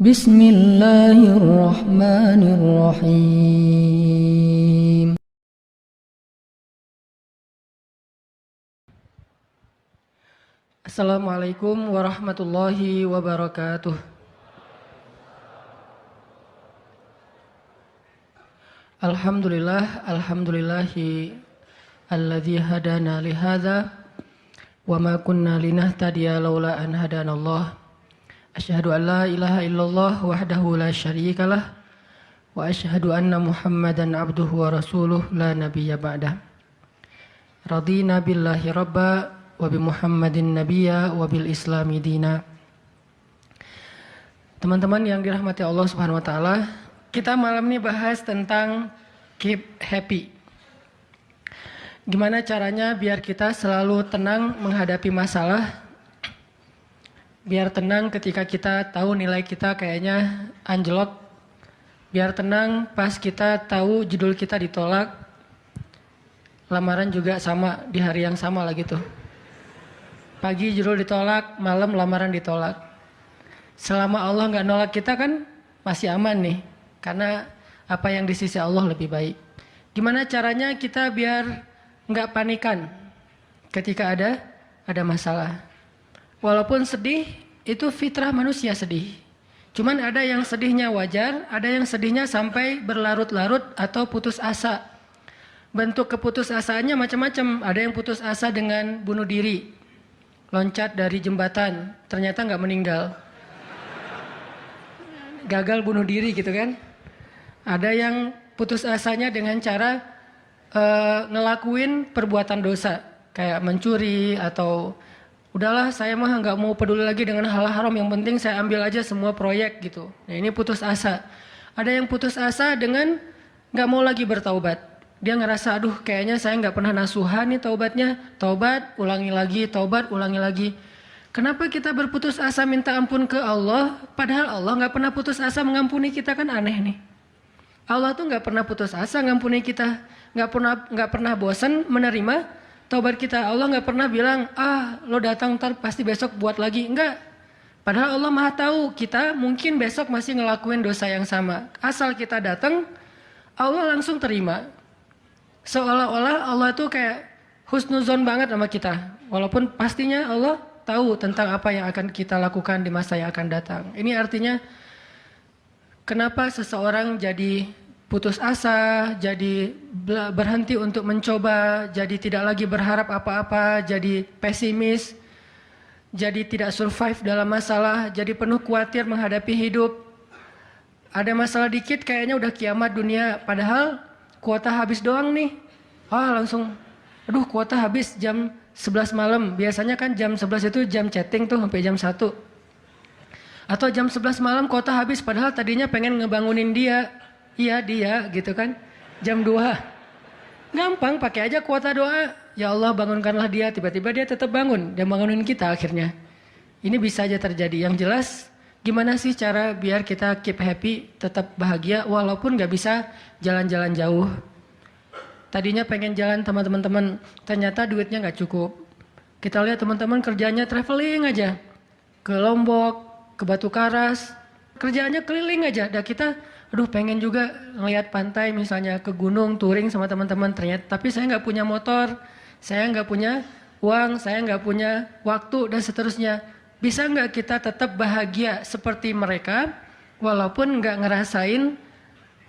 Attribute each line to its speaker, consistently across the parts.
Speaker 1: Bismillahirrahmanirrahim. Assalamualaikum warahmatullahi wabarakatuh. Alhamdulillahi alladzi hadana li hadza wa ma kunna linahtadiya laula an hadanallah. Asyhadu an la ilaha illallah wahdahu la syarikalah wa asyhadu anna Muhammadan abduhu wa rasuluh la nabiyya ba'dah. Radina billahi rabba wa bi Muhammadin nabiyya wa bil islami dina. Teman-teman yang dirahmati Allah Subhanahu wa taala, kita malam ini bahas tentang keep happy. Gimana caranya biar kita selalu tenang menghadapi masalah? Biar tenang ketika kita tahu nilai kita kayaknya anjlok. Biar tenang pas kita tahu judul kita ditolak. Lamaran juga sama, di hari yang sama lagi tuh. Pagi judul ditolak, malam lamaran ditolak. Selama Allah nggak nolak kita kan masih aman nih. Karena apa yang di sisi Allah lebih baik. Gimana caranya kita biar nggak panikan ketika ada masalah? Walaupun sedih, itu fitrah manusia sedih. Cuman ada yang sedihnya wajar, ada yang sedihnya sampai berlarut-larut atau putus asa. Bentuk keputusasaannya macam-macam. Ada yang putus asa dengan bunuh diri, loncat dari jembatan, ternyata nggak meninggal. Gagal bunuh diri gitu kan. Ada yang putus asanya dengan cara ngelakuin perbuatan dosa, kayak mencuri atau udahlah saya mah nggak mau peduli lagi dengan hal haram, yang penting saya ambil aja semua proyek gitu. Nah ini putus asa. Ada yang putus asa dengan nggak mau lagi bertaubat. Dia ngerasa aduh kayaknya saya nggak pernah nasuhan nih taubatnya. Taubat ulangi lagi, taubat ulangi lagi. Kenapa kita berputus asa minta ampun ke Allah, padahal Allah nggak pernah putus asa mengampuni kita? Kan aneh nih. Allah tuh nggak pernah putus asa mengampuni kita, nggak pernah bosan menerima taubat kita. Allah nggak pernah bilang, lo datang ntar pasti besok buat lagi. Enggak. Padahal Allah maha tahu kita mungkin besok masih ngelakuin dosa yang sama. Asal kita datang, Allah langsung terima. Seolah-olah Allah itu kayak husnuzon banget sama kita. Walaupun pastinya Allah tahu tentang apa yang akan kita lakukan di masa yang akan datang. Ini artinya kenapa seseorang jadi putus asa, jadi berhenti untuk mencoba, jadi tidak lagi berharap apa-apa, jadi pesimis, jadi tidak survive dalam masalah, jadi penuh khawatir menghadapi hidup. Ada masalah dikit kayaknya udah kiamat dunia, padahal kuota habis doang nih. Langsung, aduh kuota habis jam 11 malam. Biasanya kan jam 11 itu jam chatting tuh sampai jam 1. Atau jam 11 malam kuota habis, padahal tadinya pengen ngebangunin dia. Iya dia gitu kan. Jam 2. Gampang, pakai aja kuota doa. Ya Allah bangunkanlah dia. Tiba-tiba dia tetap bangun. Dia bangunin kita akhirnya. Ini bisa aja terjadi. Yang jelas gimana sih cara biar kita keep happy, tetap bahagia walaupun gak bisa jalan-jalan jauh. Tadinya pengen jalan sama teman-teman, ternyata duitnya gak cukup. Kita lihat teman-teman kerjanya traveling aja. Ke Lombok, ke Batu Karas, kerjaannya keliling aja. Dan kita, aduh pengen juga ngeliat pantai misalnya, ke gunung, touring sama teman-teman. Ternyata, tapi saya nggak punya motor, saya nggak punya uang, saya nggak punya waktu dan seterusnya. Bisa nggak kita tetap bahagia seperti mereka, walaupun nggak ngerasain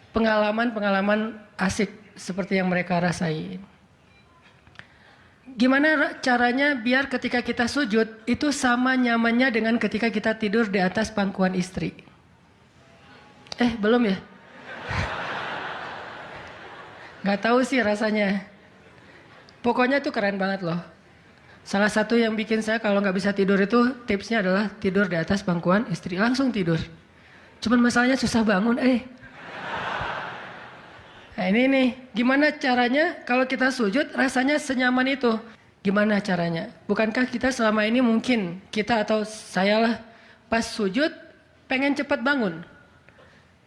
Speaker 1: pengalaman-pengalaman asik seperti yang mereka rasain? Gimana caranya biar ketika kita sujud itu sama nyamannya dengan ketika kita tidur di atas pangkuan istri? Belum ya? Gak tahu sih rasanya. Pokoknya itu keren banget loh. Salah satu yang bikin saya kalau nggak bisa tidur itu tipsnya adalah tidur di atas pangkuan istri. Langsung tidur. Cuman masalahnya susah bangun. Nah ini nih, gimana caranya kalau kita sujud rasanya senyaman itu? Gimana caranya? Bukankah kita selama ini mungkin, kita atau saya lah, pas sujud pengen cepat bangun.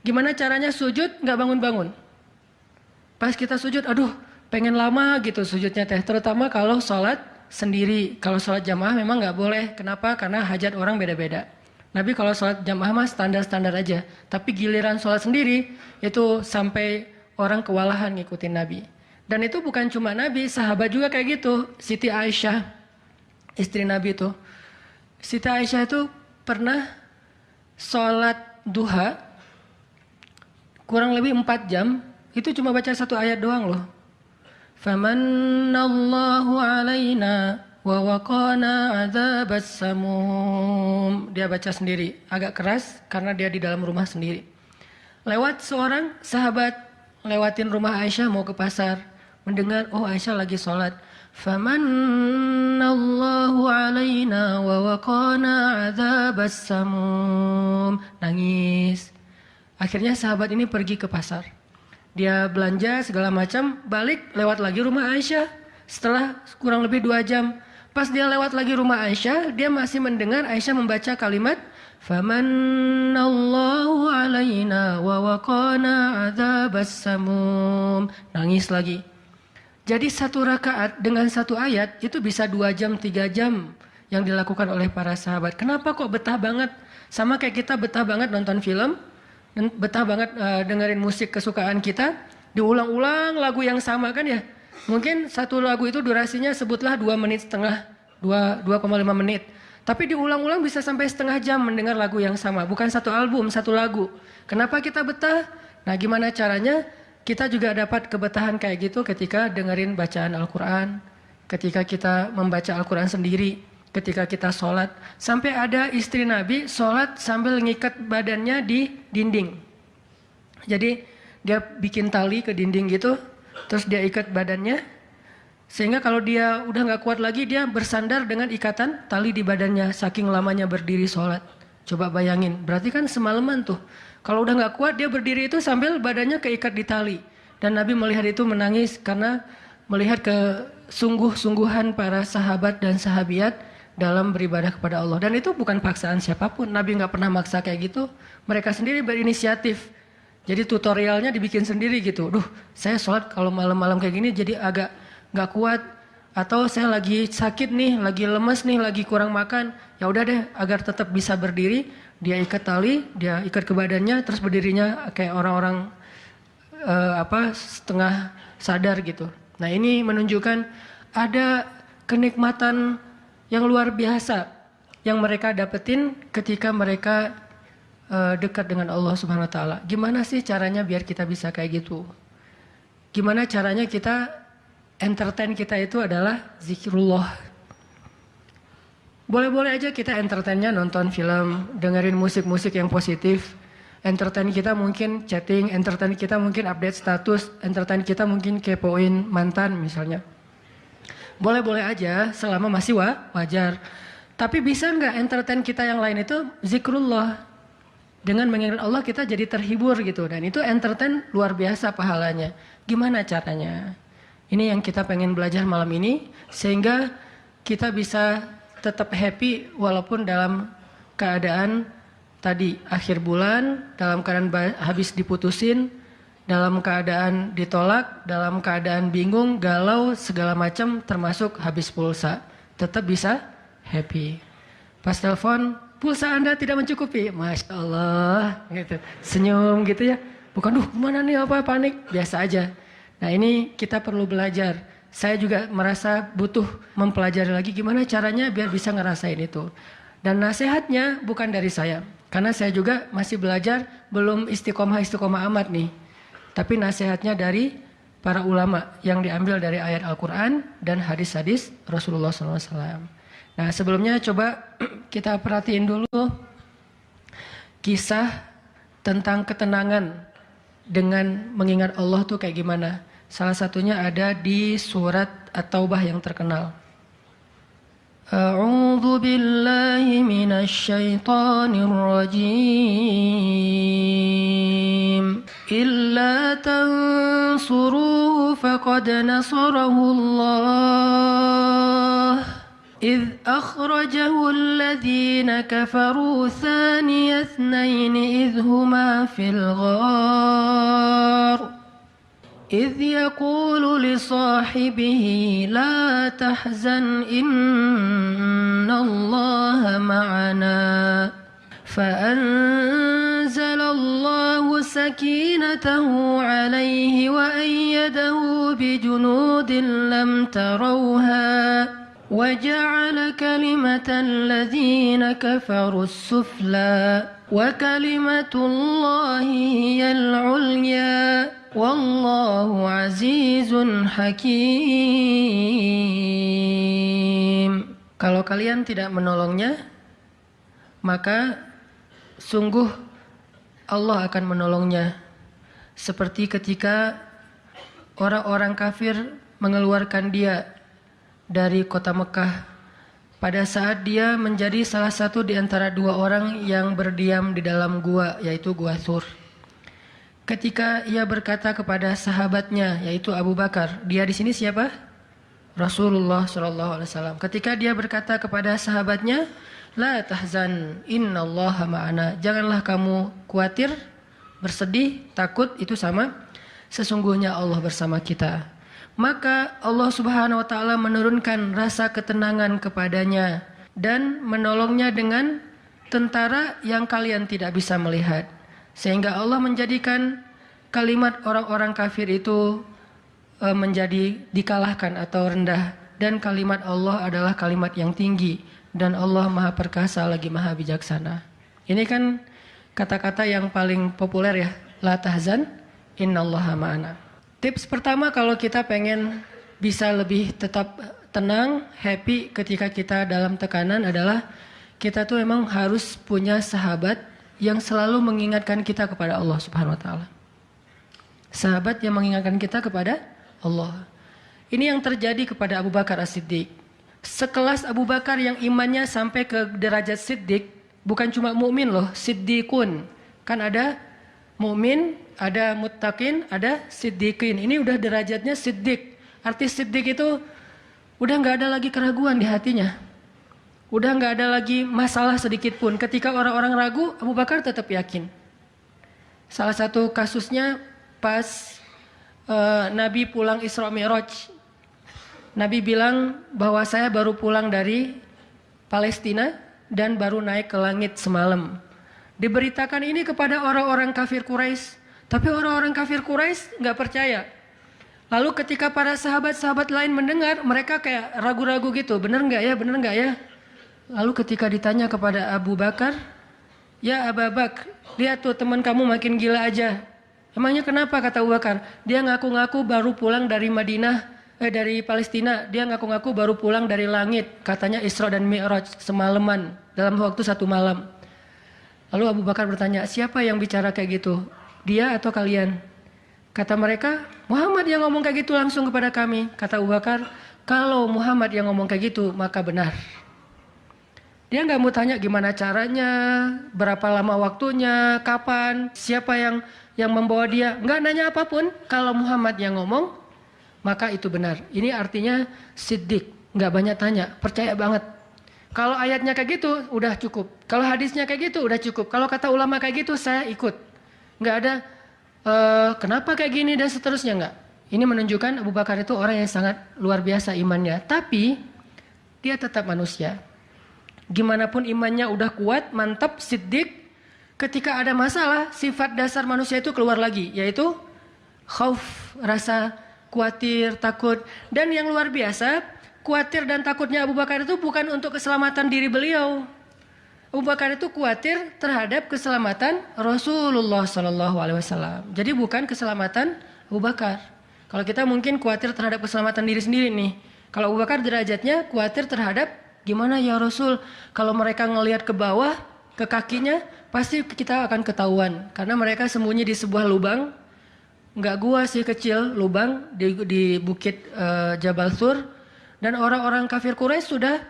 Speaker 1: Gimana caranya sujud nggak bangun-bangun? Pas kita sujud, aduh pengen lama gitu sujudnya teh. Terutama kalau sholat sendiri. Kalau sholat jamaah memang nggak boleh. Kenapa? Karena hajat orang beda-beda. Nabi kalau sholat jamaah mah standar-standar aja. Tapi giliran sholat sendiri itu sampai orang kewalahan ngikutin Nabi. Dan itu bukan cuma Nabi, sahabat juga kayak gitu. Siti Aisyah, istri Nabi itu. Siti Aisyah itu pernah sholat duha kurang lebih 4 jam. Itu cuma baca 1 ayat doang loh. Famanallahu alaina wa waqana adzabas samum. Dia baca sendiri, agak keras karena dia di dalam rumah sendiri. Lewat seorang sahabat lewatin rumah Aisyah mau ke pasar, mendengar oh Aisyah lagi sholat. Famanallahu alaina wa waqana adzabas samum. Nangis. Akhirnya sahabat ini pergi ke pasar. Dia belanja segala macam, balik lewat lagi rumah Aisyah. Setelah kurang lebih 2 jam, pas dia lewat lagi rumah Aisyah, dia masih mendengar Aisyah membaca kalimat Famanallahu alaina wa waqana adzabas samum. Nangis lagi. Jadi 1 rakaat dengan 1 ayat itu bisa 2 jam, 3 jam yang dilakukan oleh para sahabat. Kenapa kok betah banget? Sama kayak kita betah banget nonton film, betah banget dengerin musik kesukaan kita, diulang-ulang lagu yang sama kan ya. Mungkin 1 lagu itu durasinya sebutlah 2,5 menit, 2,5 menit. Tapi diulang-ulang bisa sampai setengah jam mendengar lagu yang sama. Bukan 1 album, 1 lagu. Kenapa kita betah? Nah gimana caranya kita juga dapat kebetahan kayak gitu ketika dengerin bacaan Al-Quran. Ketika kita membaca Al-Quran sendiri. Ketika kita sholat, sampai ada istri Nabi sholat sambil ngikat badannya di dinding. Jadi dia bikin tali ke dinding gitu, terus dia ikat badannya, sehingga kalau dia udah nggak kuat lagi dia bersandar dengan ikatan tali di badannya, saking lamanya berdiri sholat. Coba bayangin, berarti kan semalaman tuh. Kalau udah nggak kuat dia berdiri itu sambil badannya keikat di tali. Dan Nabi melihat itu menangis karena melihat kesungguh-sungguhan para sahabat dan sahabiat dalam beribadah kepada Allah. Dan itu bukan paksaan siapapun. Nabi nggak pernah maksa kayak gitu. Mereka sendiri berinisiatif. Jadi tutorialnya dibikin sendiri gitu. Duh, saya sholat kalau malam-malam kayak gini jadi agak nggak kuat. Atau saya lagi sakit nih, lagi lemes nih, lagi kurang makan. Ya udah deh, agar tetap bisa berdiri, dia ikat tali, dia ikat ke badannya, terus berdirinya kayak orang-orang setengah sadar gitu. Nah ini menunjukkan ada kenikmatan yang luar biasa yang mereka dapetin ketika mereka dekat dengan Allah Subhanahu wa taala. Gimana sih caranya biar kita bisa kayak gitu? Gimana caranya kita entertain kita itu adalah zikrullah. Boleh-boleh aja kita entertainnya nonton film, dengerin musik-musik yang positif. Entertain kita mungkin chatting, entertain kita mungkin update status, entertain kita mungkin kepoin mantan misalnya. Boleh-boleh aja selama masih wajar. Tapi bisa nggak entertain kita yang lain itu zikrullah. Dengan mengingat Allah kita jadi terhibur gitu. Dan itu entertain luar biasa pahalanya. Gimana caranya? Ini yang kita pengen belajar malam ini. Sehingga kita bisa tetap happy walaupun dalam keadaan tadi akhir bulan, dalam keadaan habis diputusin, dalam keadaan ditolak, dalam keadaan bingung, galau, segala macam termasuk habis pulsa. Tetap bisa happy. Pas telepon, pulsa Anda tidak mencukupi. Masya Allah. Gitu. Senyum gitu ya. Bukan, mana nih apa panik. Biasa aja. Nah ini kita perlu belajar. Saya juga merasa butuh mempelajari lagi gimana caranya biar bisa ngerasain itu. Dan nasihatnya bukan dari saya. Karena saya juga masih belajar, belum istiqomah amat nih. Tapi nasihatnya dari para ulama yang diambil dari ayat Al-Quran dan hadis-hadis Rasulullah SAW. Nah sebelumnya coba kita perhatiin dulu kisah tentang ketenangan dengan mengingat Allah tuh kayak gimana. Salah satunya ada di surat At-Taubah yang terkenal. A'udzu billahi minasy syaithanir rajim. Illa tansuruhu faqad nasarahu Allah. إذ أخرجه الذين كفروا ثاني اثنين إذ هما في الغار إذ يقول لصاحبه لا تحزن إن الله معنا فأنزل الله سكينته عليه وأيده بجنود لم تروها وجعل كلمة الذين كفروا السفلى وكلمة الله هي العليا والله عزيز حكيم. Kalau kalian tidak menolongnya, maka sungguh Allah akan menolongnya. Seperti ketika orang-orang kafir mengeluarkan dia dari kota Mekah pada saat dia menjadi salah satu di antara dua orang yang berdiam di dalam gua, yaitu Gua Thur. Ketika ia berkata kepada sahabatnya, yaitu Abu Bakar, dia di sini siapa? Rasulullah SAW. Ketika dia berkata kepada sahabatnya, La tahzan, innallaha ma'ana. Janganlah kamu khawatir, bersedih, takut, itu sama. Sesungguhnya Allah bersama kita. Maka Allah Subhanahu wa taala menurunkan rasa ketenangan kepadanya dan menolongnya dengan tentara yang kalian tidak bisa melihat. Sehingga Allah menjadikan kalimat orang-orang kafir itu menjadi dikalahkan atau rendah, dan kalimat Allah adalah kalimat yang tinggi, dan Allah Maha Perkasa lagi Maha Bijaksana. Ini kan kata-kata yang paling populer ya, la tahzan innallaha ma'ana. Tips pertama kalau kita pengen bisa lebih tetap tenang, happy ketika kita dalam tekanan adalah kita tuh memang harus punya sahabat yang selalu mengingatkan kita kepada Allah Subhanahu wa taala. Sahabat yang mengingatkan kita kepada Allah. Ini yang terjadi kepada Abu Bakar As-Siddiq. Sekelas Abu Bakar yang imannya sampai ke derajat Siddiq, bukan cuma mukmin loh, Siddiqun. Kan ada mukmin, ada muttaqin, ada siddiqin. Ini udah derajatnya Siddiq. Arti Siddiq itu udah nggak ada lagi keraguan di hatinya. Udah nggak ada lagi masalah sedikit pun. Ketika orang-orang ragu, Abu Bakar tetap yakin. Salah satu kasusnya pas Nabi pulang Isra Mi'raj. Nabi bilang bahwa saya baru pulang dari Palestina dan baru naik ke langit semalam. Diberitakan ini kepada orang-orang kafir Quraisy, tapi orang-orang kafir Quraisy nggak percaya. Lalu ketika para sahabat-sahabat lain mendengar, mereka kayak ragu-ragu gitu, bener nggak ya, bener nggak ya? Lalu ketika ditanya kepada Abu Bakar, ya Abu Bakar, lihat tuh teman kamu makin gila aja. Emangnya kenapa, kata Abu Bakar? Dia ngaku-ngaku baru pulang dari dari Palestina. Dia ngaku-ngaku baru pulang dari langit. Katanya Isra dan Mi'raj semalaman, dalam waktu 1 malam. Lalu Abu Bakar bertanya, siapa yang bicara kayak gitu? Dia atau kalian? Kata mereka, Muhammad yang ngomong kayak gitu langsung kepada kami. Kata Abu Bakar, kalau Muhammad yang ngomong kayak gitu, maka benar. Dia nggak mau tanya gimana caranya, berapa lama waktunya, kapan, siapa yang membawa dia. Nggak nanya apapun. Kalau Muhammad yang ngomong, maka itu benar. Ini artinya siddiq, nggak banyak tanya, percaya banget. Kalau ayatnya kayak gitu, udah cukup. Kalau hadisnya kayak gitu, udah cukup. Kalau kata ulama kayak gitu, saya ikut. Nggak ada kenapa kayak gini dan seterusnya, nggak. Ini menunjukkan Abu Bakar itu orang yang sangat luar biasa imannya. Tapi dia tetap manusia. Gimana pun imannya udah kuat, mantap, siddiq, ketika ada masalah, sifat dasar manusia itu keluar lagi, yaitu khauf, rasa khawatir, takut. Dan yang luar biasa, khawatir dan takutnya Abu Bakar itu bukan untuk keselamatan diri beliau. Abu Bakar itu khawatir terhadap keselamatan Rasulullah SAW. Jadi bukan keselamatan Abu Bakar. Kalau kita mungkin khawatir terhadap keselamatan diri sendiri nih. Kalau Abu Bakar derajatnya khawatir terhadap gimana ya Rasul, kalau mereka ngelihat ke bawah, ke kakinya, pasti kita akan ketahuan. Karena mereka sembunyi di sebuah lubang, nggak gua sih, kecil, lubang di bukit Jabal Thur. Dan orang-orang kafir Quraisy sudah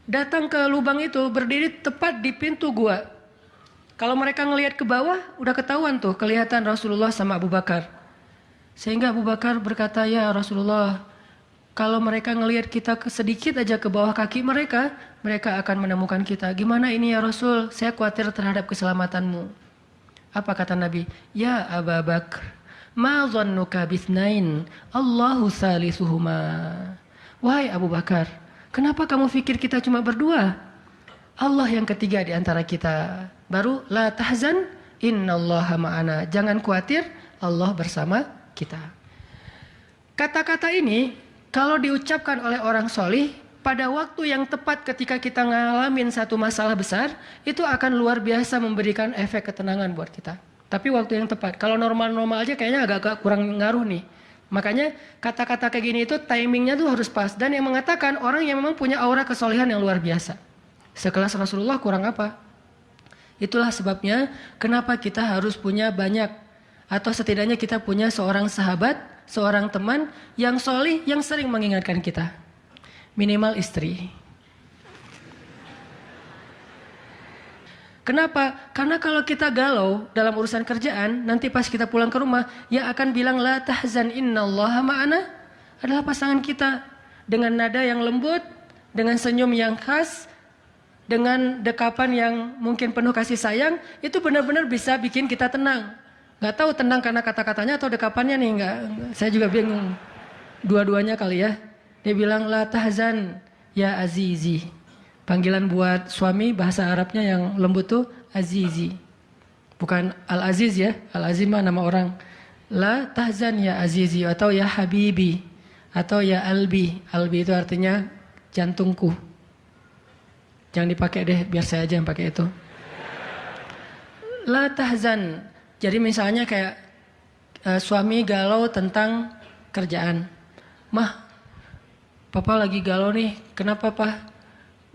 Speaker 1: datang ke lubang itu, berdiri tepat di pintu gua. Kalau mereka ngelihat ke bawah, udah ketahuan tuh, kelihatan Rasulullah sama Abu Bakar. Sehingga Abu Bakar berkata, ya Rasulullah, kalau mereka ngelihat kita sedikit aja ke bawah kaki mereka, mereka akan menemukan kita. Gimana ini ya Rasul? Saya khawatir terhadap keselamatanmu. Apa kata Nabi? Ya Abu Bakar, ma dhannuka bithnain, Allahu salisuhuma. Wahai Abu Bakar, kenapa kamu pikir kita cuma berdua? Allah yang ketiga di antara kita. Baru la tahzan innallaha ma'ana. Jangan khawatir, Allah bersama kita. Kata-kata ini kalau diucapkan oleh orang solih pada waktu yang tepat ketika kita ngalamin satu masalah besar, itu akan luar biasa memberikan efek ketenangan buat kita. Tapi waktu yang tepat. Kalau normal-normal aja kayaknya agak kurang ngaruh nih. Makanya kata-kata kayak gini itu timingnya tuh harus pas. Dan yang mengatakan orang yang memang punya aura kesolehan yang luar biasa. Sekelas Rasulullah kurang apa? Itulah sebabnya kenapa kita harus punya banyak, atau setidaknya kita punya seorang sahabat, seorang teman yang solih, yang sering mengingatkan kita. Minimal istri. Kenapa? Karena kalau kita galau dalam urusan kerjaan, nanti pas kita pulang ke rumah, yang akan bilang la tahzan innallaha ma'ana adalah pasangan kita. Dengan nada yang lembut, dengan senyum yang khas, dengan dekapan yang mungkin penuh kasih sayang, itu benar-benar bisa bikin kita tenang. Gak tahu tenang karena kata-katanya atau dekapannya nih, saya juga bingung. Dua-duanya kali ya. Dia bilang la tahzan ya azizi. Panggilan buat suami bahasa Arabnya yang lembut tuh azizi. Bukan al-aziz ya, al-aziz mah nama orang. La tahzan ya azizi atau ya habibi atau ya albi. Albi itu artinya jantungku. Jangan dipakai deh, biar saya aja yang pakai itu. La tahzan. Jadi misalnya kayak suami galau tentang kerjaan. Mah, papa lagi galau nih. Kenapa, Pak?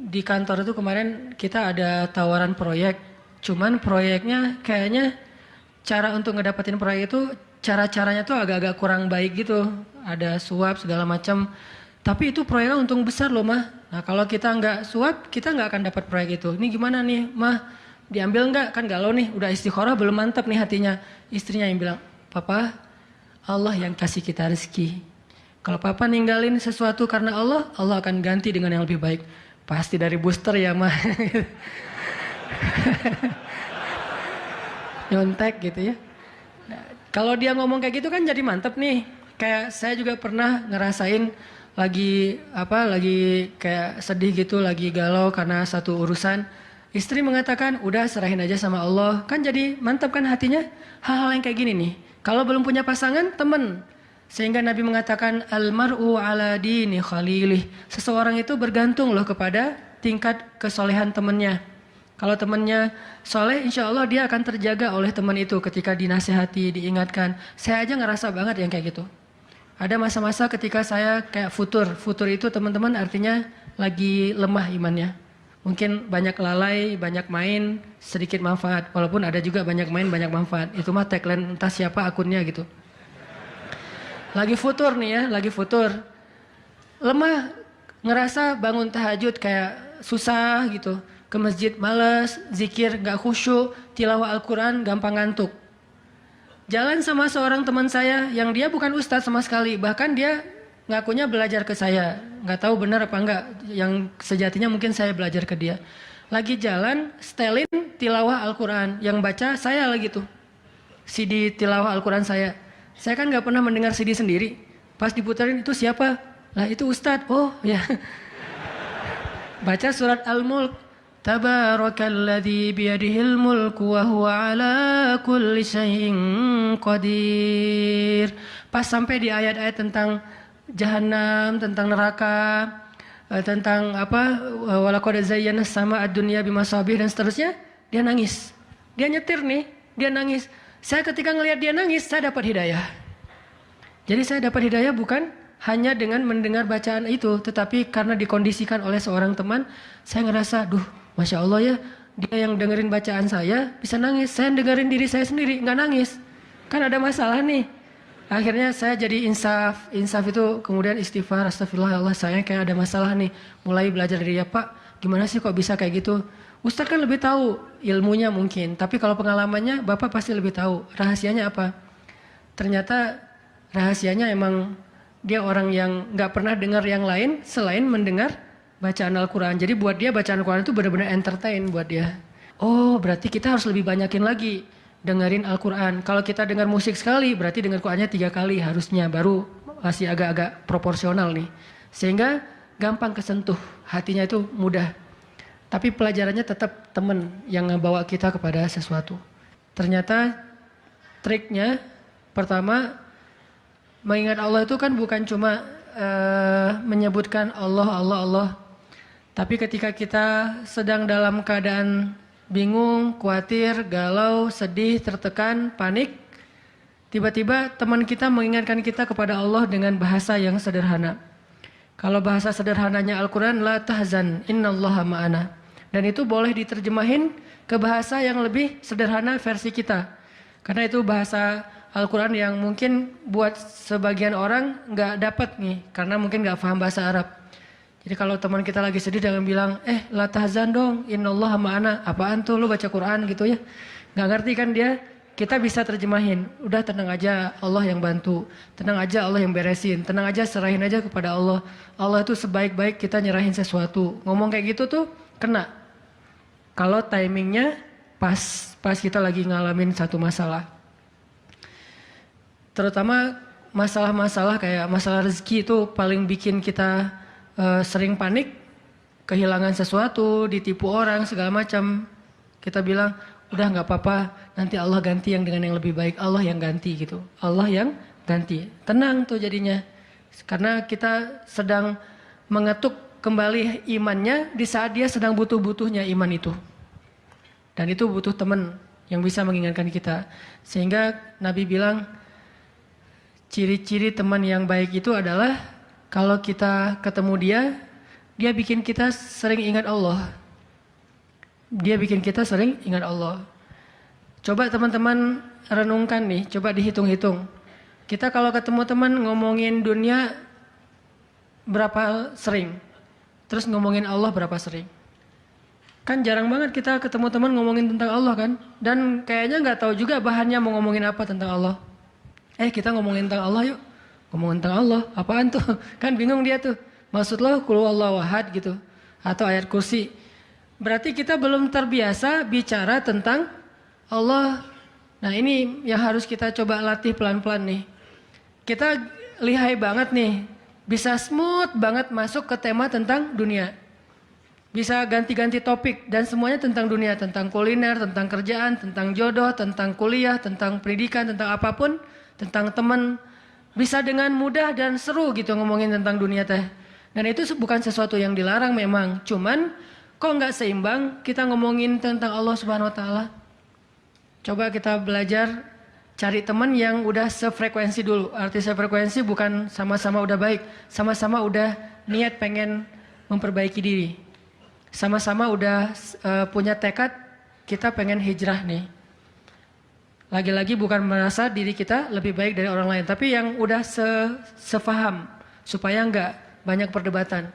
Speaker 1: Di kantor itu kemarin kita ada tawaran proyek. Cuman proyeknya kayaknya cara untuk ngedapetin proyek itu cara-caranya tuh agak-agak kurang baik gitu. Ada suap segala macam. Tapi itu proyeknya untung besar loh, Mah. Nah kalau kita nggak suap, kita nggak akan dapat proyek itu. Ini gimana nih, Mah? Diambil nggak? Kan galau nih, udah istikharah belum mantap nih hatinya. Istrinya yang bilang, Papa, Allah yang kasih kita rezeki. Kalau Papa ninggalin sesuatu karena Allah, Allah akan ganti dengan yang lebih baik. Pasti dari booster ya, Mah. Nyontek gitu ya. Nah, kalau dia ngomong kayak gitu kan jadi mantep nih. Kayak saya juga pernah ngerasain lagi kayak sedih gitu, lagi galau karena satu urusan. Istri mengatakan, udah serahin aja sama Allah. Kan jadi mantap kan hatinya. Hal-hal yang kayak gini nih. Kalau belum punya pasangan, temen. Sehingga Nabi mengatakan, almar'u ala dini khalilih. Seseorang itu bergantung loh kepada tingkat kesolehan temennya. Kalau temennya soleh, insya Allah dia akan terjaga oleh teman itu ketika dinasihati, diingatkan. Saya aja ngerasa banget yang kayak gitu. Ada masa-masa ketika saya kayak futur. Futur itu teman-teman artinya lagi lemah imannya. Mungkin banyak lalai, banyak main, sedikit manfaat. Walaupun ada juga banyak main, banyak manfaat. Itu mah tagline entah siapa akunnya gitu. Lagi futur nih ya, lagi futur. Lemah, ngerasa bangun tahajud kayak susah gitu. Ke masjid males, zikir gak khusyuk, tilawah Al-Quran gampang ngantuk. Jalan sama seorang teman saya yang dia bukan ustadz sama sekali. Bahkan dia ngakunya belajar ke saya. Gak tahu benar apa enggak. Yang sejatinya mungkin saya belajar ke dia. Lagi jalan, setelin tilawah Al-Quran. Yang baca saya lagi tuh. CD tilawah Al-Quran saya. Saya kan gak pernah mendengar CD sendiri. Pas diputerin itu siapa? Lah itu ustadz. Oh ya. Baca surat Al-Mulk. Tabarakalladzi biyadihil mulku wa huwa ala kulli syai'in qadir. Pas sampai di ayat-ayat tentang Jahannam, tentang neraka, tentang apa, walaqad zayyana sama ad-dunya bimasabih dan seterusnya, dia nangis. Dia nyetir nih, dia nangis. Saya ketika ngelihat dia nangis, saya dapat hidayah. Jadi saya dapat hidayah bukan hanya dengan mendengar bacaan itu, tetapi karena dikondisikan oleh seorang teman, saya ngerasa, duh, Masya Allah ya, dia yang dengerin bacaan saya bisa nangis. Saya dengerin diri saya sendiri, nggak nangis. Kan ada masalah nih. Akhirnya saya jadi insaf. Insaf itu kemudian istighfar, astagfirullah, Allah saya kayak ada masalah nih. Mulai belajar dari dia, Pak, gimana sih kok bisa kayak gitu? Ustadz kan lebih tahu ilmunya mungkin, tapi kalau pengalamannya Bapak pasti lebih tahu. Rahasianya apa? Ternyata rahasianya emang dia orang yang nggak pernah dengar yang lain selain mendengar bacaan Al-Quran. Jadi buat dia bacaan Al-Quran itu benar-benar entertain buat dia. Oh berarti kita harus lebih banyakin lagi dengerin Al-Quran. Kalau kita dengar musik sekali berarti dengar Qurannya 3 kali harusnya. Baru masih agak-agak proporsional nih. Sehingga gampang kesentuh. Hatinya itu mudah. Tapi pelajarannya tetap teman yang ngebawa kita kepada sesuatu. Ternyata triknya pertama, mengingat Allah itu kan bukan cuma menyebutkan Allah, Allah, Allah. Tapi ketika kita sedang dalam keadaan bingung, khawatir, galau, sedih, tertekan, panik, tiba-tiba teman kita mengingatkan kita kepada Allah dengan bahasa yang sederhana. Kalau bahasa sederhananya Al-Quran, la tahzan, innallaha ma'ana. Dan itu boleh diterjemahin ke bahasa yang lebih sederhana versi kita. Karena itu bahasa Al-Quran yang mungkin buat sebagian orang nggak dapat nih, karena mungkin nggak paham bahasa Arab. Jadi kalau teman kita lagi sedih jangan bilang, la tahzan dong, innallaha ma'ana. Apaan tuh lu baca Quran gitu ya? Nggak ngerti kan dia? Kita bisa terjemahin, udah tenang aja, Allah yang bantu. Tenang aja, Allah yang beresin. Tenang aja, serahin aja kepada Allah. Allah itu sebaik-baik kita nyerahin sesuatu. Ngomong kayak gitu tuh kena. Kalau timingnya pas kita lagi ngalamin satu masalah. Terutama masalah-masalah kayak masalah rezeki itu paling bikin kita sering panik, kehilangan sesuatu, ditipu orang, segala macam. Kita bilang, udah nggak apa-apa, nanti Allah ganti yang dengan yang lebih baik. Allah yang ganti gitu. Allah yang ganti. Tenang tuh jadinya. Karena kita sedang mengetuk kembali imannya di saat dia sedang butuh-butuhnya iman itu. Dan itu butuh teman yang bisa mengingatkan kita. Sehingga Nabi bilang, ciri-ciri teman yang baik itu adalah kalau kita ketemu dia bikin kita sering ingat Allah. Dia bikin kita sering ingat Allah. Coba teman-teman renungkan nih, coba dihitung-hitung. Kita kalau ketemu teman ngomongin dunia berapa sering? Terus ngomongin Allah berapa sering? Kan jarang banget kita ketemu teman ngomongin tentang Allah kan? Dan kayaknya nggak tahu juga bahannya mau ngomongin apa tentang Allah. Kita ngomongin tentang Allah yuk. Ngomongin tentang Allah, apaan tuh? Kan bingung dia tuh. Maksud lo qul huwallahu ahad gitu. Atau ayat kursi. Berarti kita belum terbiasa bicara tentang Allah. Nah ini yang harus kita coba latih pelan-pelan nih. Kita lihai banget nih. Bisa smooth banget masuk ke tema tentang dunia. Bisa ganti-ganti topik dan semuanya tentang dunia. Tentang kuliner, tentang kerjaan, tentang jodoh, tentang kuliah, tentang pendidikan, tentang apapun. Tentang teman. Bisa dengan mudah dan seru gitu ngomongin tentang dunia teh. Dan itu bukan sesuatu yang dilarang memang. Cuman kok nggak seimbang kita ngomongin tentang Allah Subhanahu Wa Taala. Coba kita belajar cari teman yang udah sefrekuensi dulu. Arti sefrekuensi bukan sama-sama udah baik. Sama-sama udah niat pengen memperbaiki diri. Sama-sama udah punya tekad kita pengen hijrah nih. Lagi-lagi bukan merasa diri kita lebih baik dari orang lain. Tapi yang udah sefaham. Supaya nggak banyak perdebatan.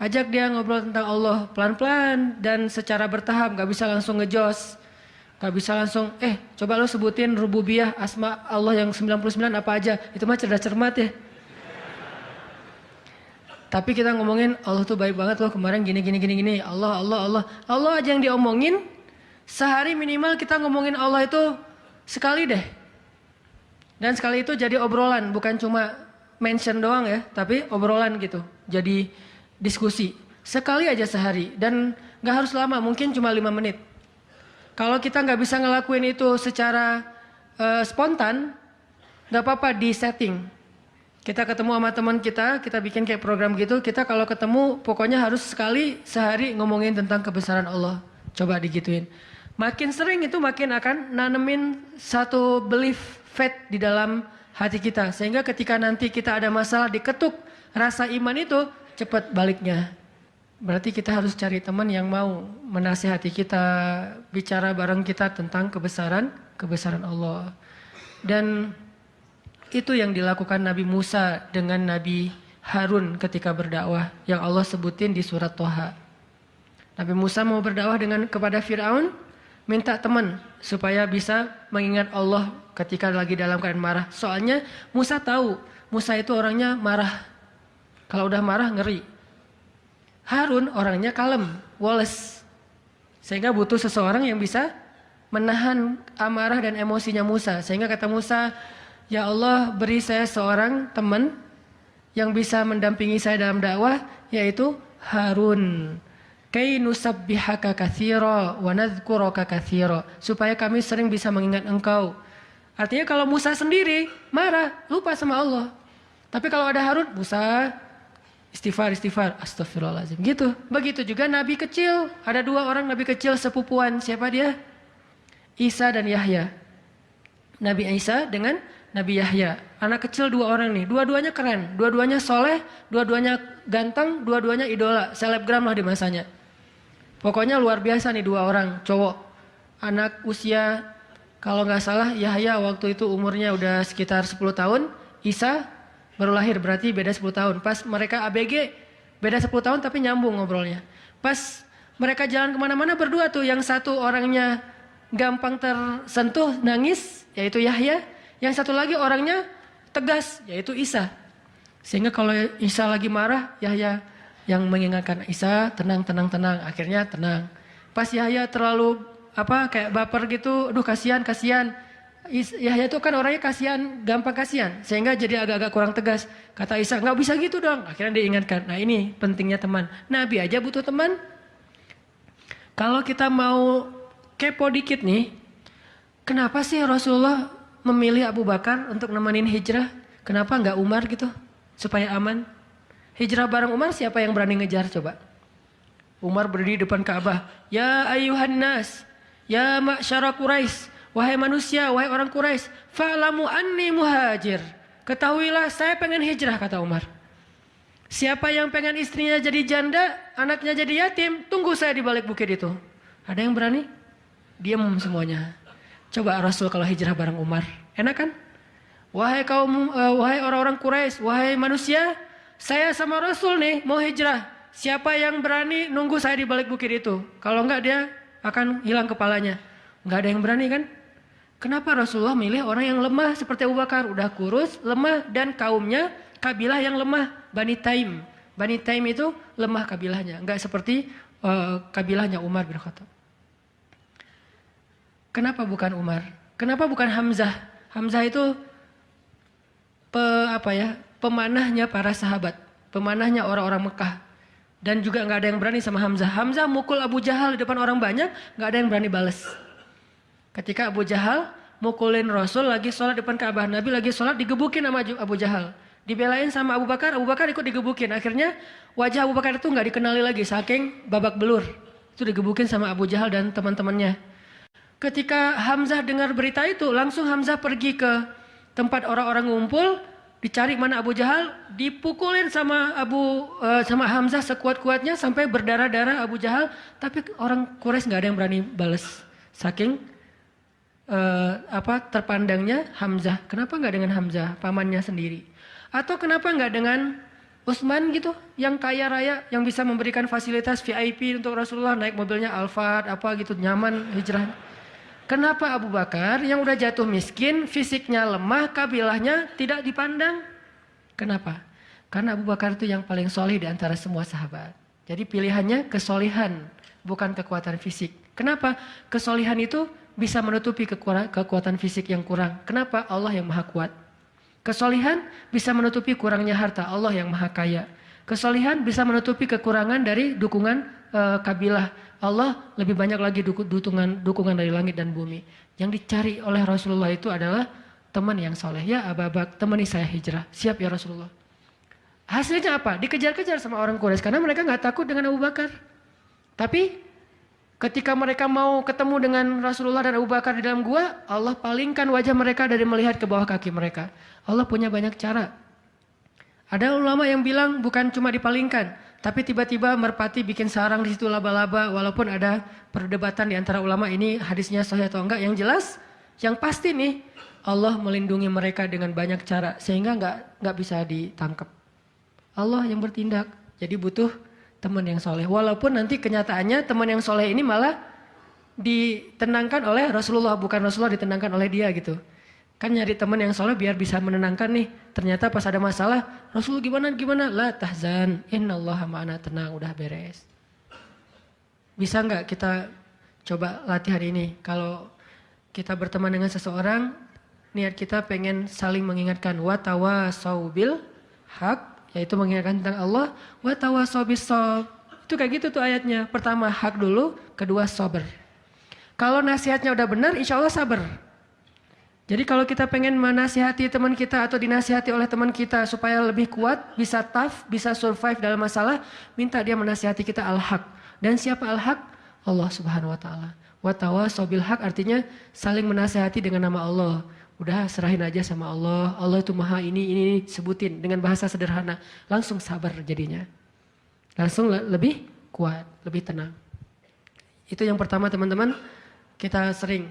Speaker 1: Ajak dia ngobrol tentang Allah pelan-pelan dan secara bertahap. Gak bisa langsung ngejos. Gak bisa langsung, coba lo sebutin rububiyah asma Allah yang 99 apa aja. Itu mah cerdas cermat ya. Tapi kita ngomongin Allah tuh baik banget loh kemarin gini. Allah aja yang diomongin. Sehari minimal kita ngomongin Allah itu sekali deh. Dan sekali itu jadi obrolan. Bukan cuma mention doang ya. Tapi obrolan gitu. Jadi diskusi. Sekali aja sehari. Dan gak harus lama. Mungkin cuma 5 menit. Kalau kita gak bisa ngelakuin itu secara spontan. Gak apa-apa di setting. Kita ketemu sama teman kita bikin kayak program gitu. Kita kalau ketemu pokoknya harus sekali sehari ngomongin tentang kebesaran Allah. Coba digituin. Makin sering itu makin akan nanemin satu belief faith di dalam hati kita. Sehingga ketika nanti kita ada masalah diketuk rasa iman itu cepat baliknya. Berarti kita harus cari teman yang mau menasihati kita, bicara bareng kita tentang kebesaran Allah. Dan itu yang dilakukan Nabi Musa dengan Nabi Harun ketika berdakwah yang Allah sebutin di surat Toha. Nabi Musa mau berdakwah kepada Fir'aun, minta teman supaya bisa mengingat Allah ketika lagi dalam keadaan marah. Soalnya Musa tahu, Musa itu orangnya marah. Kalau udah marah ngeri. Harun orangnya kalem, woles. Sehingga butuh seseorang yang bisa menahan amarah dan emosinya Musa. Sehingga kata Musa, ya Allah beri saya seorang teman yang bisa mendampingi saya dalam dakwah, yaitu Harun. Kay nusabbihaka katsira wa nadhkuraka katsira, supaya kami sering bisa mengingat Engkau. Artinya kalau Musa sendiri marah, lupa sama Allah. Tapi kalau ada Harun, Musa istighfar, astagfirullahaladzim. Gitu. Begitu juga nabi kecil. Ada 2 orang nabi kecil sepupuan. Siapa dia? Isa dan Yahya. Nabi Isa dengan Nabi Yahya. Anak kecil 2 orang nih. Dua-duanya keren. Dua-duanya soleh. Dua-duanya ganteng. Dua-duanya idola. Selebgram lah di masanya. Pokoknya luar biasa nih 2 orang cowok. Anak usia, kalau nggak salah Yahya waktu itu umurnya udah sekitar 10 tahun. Isa baru lahir, berarti beda 10 tahun. Pas mereka ABG beda 10 tahun tapi nyambung ngobrolnya. Pas mereka jalan kemana-mana berdua tuh. Yang satu orangnya gampang tersentuh, nangis, yaitu Yahya. Yang satu lagi orangnya tegas, yaitu Isa. Sehingga kalau Isa lagi marah, Yahya yang mengingatkan Isa, tenang. Akhirnya tenang. Pas Yahya terlalu kayak baper gitu, aduh kasihan. Yahya itu kan orangnya kasihan, gampang kasihan, sehingga jadi agak-agak kurang tegas. Kata Isa, nggak bisa gitu dong. Akhirnya diingatkan. Nah ini pentingnya teman. Nabi aja butuh teman. Kalau kita mau kepo dikit nih, kenapa sih Rasulullah memilih Abu Bakar untuk nemenin hijrah? Kenapa nggak Umar gitu, supaya aman? Hijrah bareng Umar, siapa yang berani ngejar coba? Umar berdiri depan Ka'bah. Ya ayuhan nas, ya ma'syara Quraisy, wahai manusia, wahai orang Quraisy, fa'lamu anni muhajir. Ketahuilah saya pengen hijrah, kata Umar. Siapa yang pengen istrinya jadi janda, anaknya jadi yatim, tunggu saya di balik bukit itu. Ada yang berani? Diam semuanya. Coba Rasul kalau hijrah bareng Umar, enak kan? Wahai orang-orang Quraisy, wahai manusia, saya sama Rasul nih mau hijrah. Siapa yang berani nunggu saya di balik bukit itu? Kalau enggak dia akan hilang kepalanya. Enggak ada yang berani kan? Kenapa Rasulullah milih orang yang lemah seperti Abu Bakar? Udah kurus, lemah, dan kaumnya kabilah yang lemah. Bani Taim. Bani Taim itu lemah kabilahnya. Enggak seperti kabilahnya Umar bin Khattab. Kenapa bukan Umar? Kenapa bukan Hamzah? Hamzah itu pemanahnya para sahabat, pemanahnya orang-orang Mekah. Dan juga nggak ada yang berani sama Hamzah. Hamzah mukul Abu Jahal di depan orang banyak, nggak ada yang berani balas. Ketika Abu Jahal mukulin Rasul lagi sholat depan Ka'bah, Nabi lagi sholat digebukin sama Abu Jahal. Dibelain sama Abu Bakar ikut digebukin. Akhirnya wajah Abu Bakar itu nggak dikenali lagi, saking babak belur. Itu digebukin sama Abu Jahal dan teman-temannya. Ketika Hamzah dengar berita itu, langsung Hamzah pergi ke tempat orang-orang ngumpul, dicari mana Abu Jahal, dipukulin sama Hamzah sekuat-kuatnya sampai berdarah-darah Abu Jahal, tapi orang Quraisy nggak ada yang berani balas. Saking terpandangnya Hamzah. Kenapa nggak dengan Hamzah, pamannya sendiri? Atau kenapa nggak dengan Utsman gitu, yang kaya raya, yang bisa memberikan fasilitas VIP untuk Rasulullah, naik mobilnya Alphard gitu, nyaman hijrah. Kenapa Abu Bakar yang udah jatuh miskin, fisiknya lemah, kabilahnya tidak dipandang? Kenapa? Karena Abu Bakar itu yang paling solih di antara semua sahabat. Jadi pilihannya kesolihan, bukan kekuatan fisik. Kenapa? Kesolihan itu bisa menutupi kekuatan fisik yang kurang. Kenapa? Allah yang maha kuat. Kesolihan bisa menutupi kurangnya harta, Allah yang maha kaya. Kesolihan bisa menutupi kekurangan dari dukungan kabilah. Allah lebih banyak lagi dukungan dari langit dan bumi. Yang dicari oleh Rasulullah itu adalah teman yang soleh. Ya Abu Bakar, temani saya hijrah. Siap ya Rasulullah. Hasilnya apa? Dikejar-kejar sama orang Quraisy karena mereka nggak takut dengan Abu Bakar. Tapi ketika mereka mau ketemu dengan Rasulullah dan Abu Bakar di dalam gua, Allah palingkan wajah mereka dari melihat ke bawah kaki mereka. Allah punya banyak cara. Ada ulama yang bilang bukan cuma dipalingkan, tapi tiba-tiba merpati bikin sarang di situ laba-laba, walaupun ada perdebatan di antara ulama ini hadisnya sahih atau enggak. Yang jelas, yang pasti nih, Allah melindungi mereka dengan banyak cara sehingga nggak bisa ditangkap. Allah yang bertindak. Jadi butuh teman yang soleh. Walaupun nanti kenyataannya teman yang soleh ini malah ditenangkan oleh Rasulullah, bukan Rasulullah ditenangkan oleh dia gitu. Kan nyari teman yang soleh biar bisa menenangkan nih. Ternyata pas ada masalah, Rasul gimana? La tahzan, innallaha ma'ana, tenang, udah beres. Bisa nggak kita coba latihan ini? Kalau kita berteman dengan seseorang, niat kita pengen saling mengingatkan. Wa tawasau bil haq, yaitu mengingatkan tentang Allah. Wa tawasau bis shawab, Itu kayak gitu tuh ayatnya. Pertama hak dulu, kedua sabar. Kalau nasihatnya udah benar, insya Allah sabar. Jadi kalau kita pengen menasihati teman kita atau dinasihati oleh teman kita supaya lebih kuat, bisa tough, bisa survive dalam masalah, minta dia menasihati kita al-haq. Dan siapa al-haq? Allah Subhanahu wa taala. Wa tawassaw bil haq artinya saling menasihati dengan nama Allah. Udah serahin aja sama Allah. Allah itu maha ini sebutin dengan bahasa sederhana. Langsung sabar jadinya. Langsung lebih kuat, lebih tenang. Itu yang pertama teman-teman. Kita sering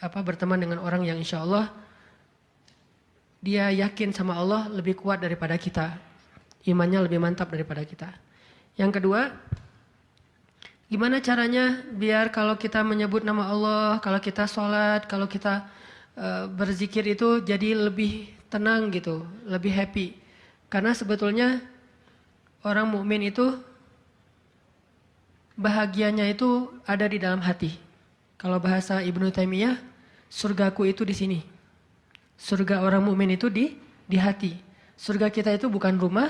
Speaker 1: berteman dengan orang yang insya Allah dia yakin sama Allah lebih kuat daripada kita. Imannya lebih mantap daripada kita. Yang kedua, gimana caranya biar kalau kita menyebut nama Allah, kalau kita sholat, kalau kita berzikir itu jadi lebih tenang gitu, lebih happy. Karena sebetulnya orang mukmin itu bahagianya itu ada di dalam hati. Kalau bahasa Ibnu Taimiyah, surgaku itu di sini. Surga orang mukmin itu di hati. Surga kita itu bukan rumah,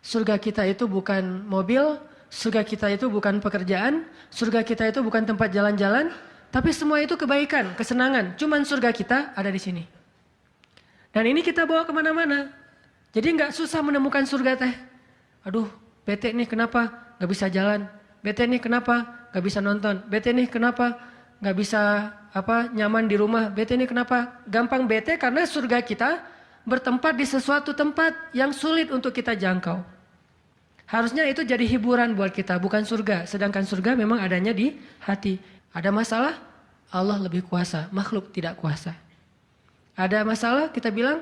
Speaker 1: surga kita itu bukan mobil, surga kita itu bukan pekerjaan, surga kita itu bukan tempat jalan-jalan, tapi semua itu kebaikan, kesenangan. Cuman surga kita ada di sini. Dan ini kita bawa kemana-mana. Jadi nggak susah menemukan surga teh. Aduh, bete nih kenapa nggak bisa jalan? Bete nih kenapa nggak bisa nonton? Bete nih kenapa nggak bisa nyaman di rumah? Bete nih kenapa? Gampang bete karena surga kita bertempat di sesuatu tempat yang sulit untuk kita jangkau. Harusnya itu jadi hiburan buat kita, bukan surga. Sedangkan surga memang adanya di hati. Ada masalah, Allah lebih kuasa, makhluk tidak kuasa. Ada masalah, kita bilang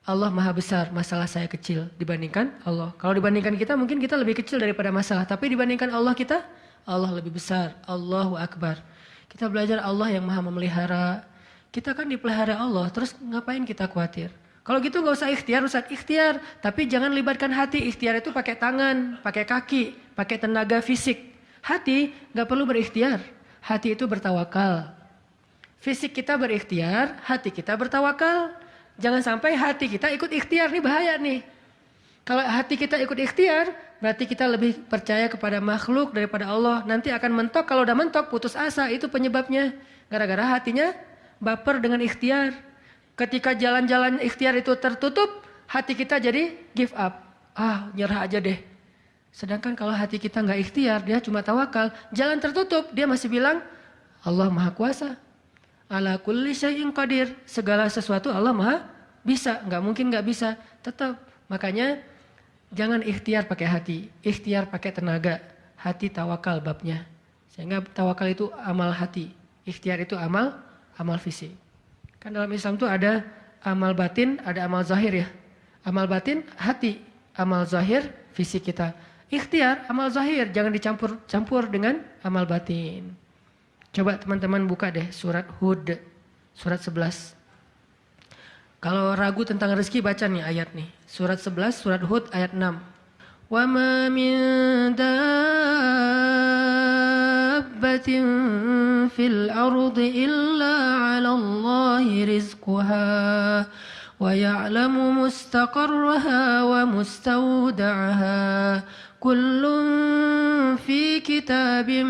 Speaker 1: Allah maha besar, masalah saya kecil dibandingkan Allah. Kalau dibandingkan kita mungkin kita lebih kecil daripada masalah. Tapi dibandingkan Allah kita, Allah lebih besar. Allahu Akbar. Kita belajar Allah yang maha memelihara. Kita kan dipelihara Allah, terus ngapain kita khawatir? Kalau gitu gak usah ikhtiar, Ustaz. Ikhtiar, tapi jangan libatkan hati. Ikhtiar itu pakai tangan, pakai kaki, pakai tenaga fisik. Hati gak perlu berikhtiar. Hati itu bertawakal. Fisik kita berikhtiar, hati kita bertawakal. Jangan sampai hati kita ikut ikhtiar, nih bahaya nih. Kalau hati kita ikut ikhtiar, berarti kita lebih percaya kepada makhluk daripada Allah. Nanti akan mentok, kalau udah mentok putus asa, itu penyebabnya. Gara-gara hatinya baper dengan ikhtiar. Ketika jalan-jalan ikhtiar itu tertutup, hati kita jadi give up. Nyerah aja deh. Sedangkan kalau hati kita nggak ikhtiar, dia cuma tawakal. Jalan tertutup, dia masih bilang, Allah maha kuasa. Ala kulli syai'in qadir. Segala sesuatu Allah maha bisa. Nggak mungkin nggak bisa. Tetap. Makanya jangan ikhtiar pakai hati. Ikhtiar pakai tenaga. Hati tawakal babnya. Sehingga tawakal itu amal hati. Ikhtiar itu amal fisik. Kan dalam Islam itu ada amal batin, ada amal zahir ya. Amal batin hati. Amal zahir fisik kita. Ikhtiar amal zahir. Jangan dicampur dengan amal batin. Coba teman-teman buka deh surat Hud, surat 11. Kalau ragu tentang rezeki baca nih ayat nih. Surat 11, surat Hud ayat 6. Wa ma min dabbatin fil ardi illa 'ala Allahi rizquha wa ya'lamu mustaqarraha wa mustawda'aha. Kullun fi kitabim